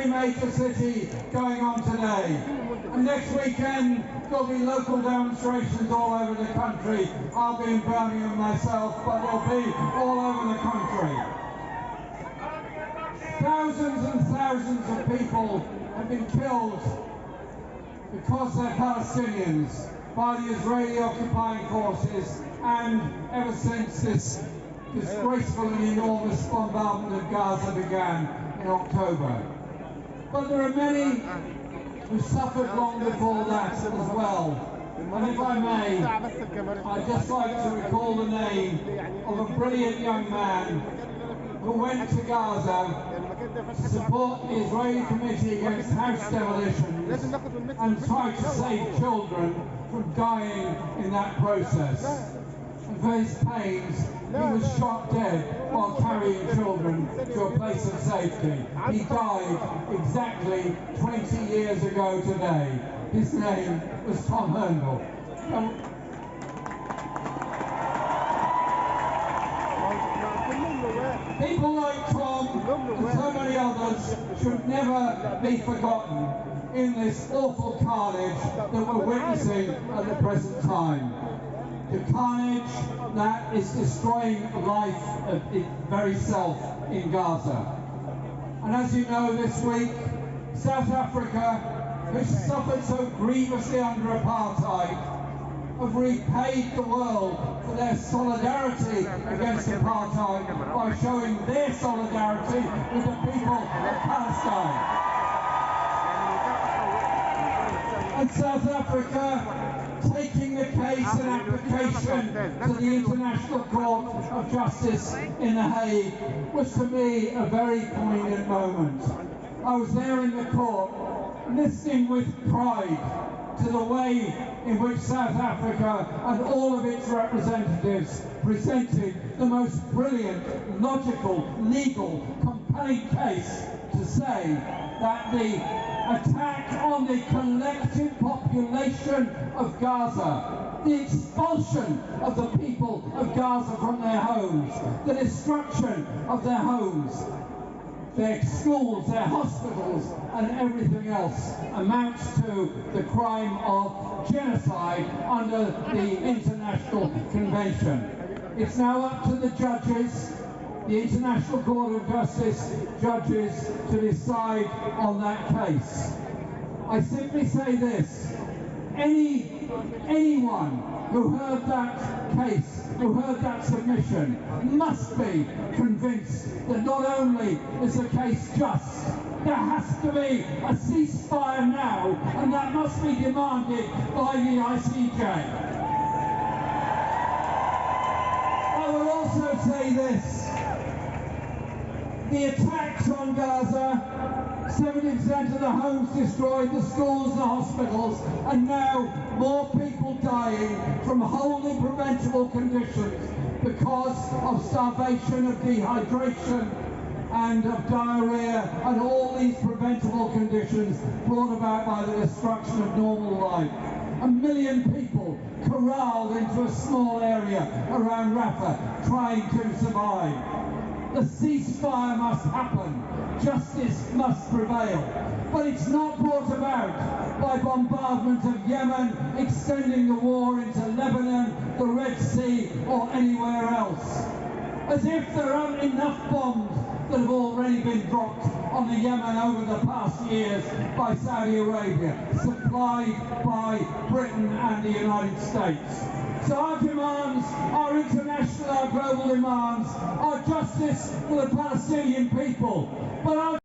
every major city going on today. And next weekend there'll be local demonstrations all over the country. I'll be in Birmingham myself, but they'll be all over the country. Thousands and thousands of people have been killed because they're Palestinians by the Israeli occupying forces, and ever since this disgraceful and enormous bombardment of Gaza began in October. But there are many who suffered long before that as well. And if I may, I'd just like to recall the name of a brilliant young man who went to Gaza to support the Israeli Committee Against House Demolitions and tried to save children from dying in that process. And for his pains, he was shot dead while carrying children to a place of safety. He died exactly 20 years ago today. His name was Tom Herndl. People like Tom and so many others should never be forgotten in this awful carnage that we're witnessing at the present time. The carnage that is destroying life of its very self in Gaza. And as you know, this week, South Africa, which suffered so grievously under apartheid, have repaid the world for their solidarity against apartheid by showing their solidarity with the people of Palestine. And South Africa, taking the case and application to the International Court of Justice in The Hague, was to me a very poignant moment. I was there in the court, listening with pride to the way in which South Africa and all of its representatives presented the most brilliant, logical, legal, compelling case to say that the attack on the collective population of Gaza, the expulsion of the people of Gaza from their homes, the destruction of their homes, their schools, their hospitals, and everything else amounts to the crime of genocide under the International Convention. It's now up to the judges, the International Court of Justice judges, to decide on that case. I simply say this: anyone who heard that case, who heard that submission, must be convinced that not only is the case just, there has to be a ceasefire now, and that must be demanded by the ICJ. I will also say this: the attacks on Gaza, 70% of the homes destroyed, the schools, the hospitals, and now more people dying from wholly preventable conditions because of starvation, of dehydration, and of diarrhea, and all these preventable conditions brought about by the destruction of normal life. 1 million people corralled into a small area around Rafah trying to survive. The ceasefire must happen. Justice must prevail. But it's not brought about by bombardment of Yemen, extending the war into Lebanon, the Red Sea, or anywhere else. As if there aren't enough bombs that have already been dropped on the Yemen over the past years by Saudi Arabia, supplied by Britain and the United States. So our demands, our international, our global demands, are justice for the Palestinian people. But our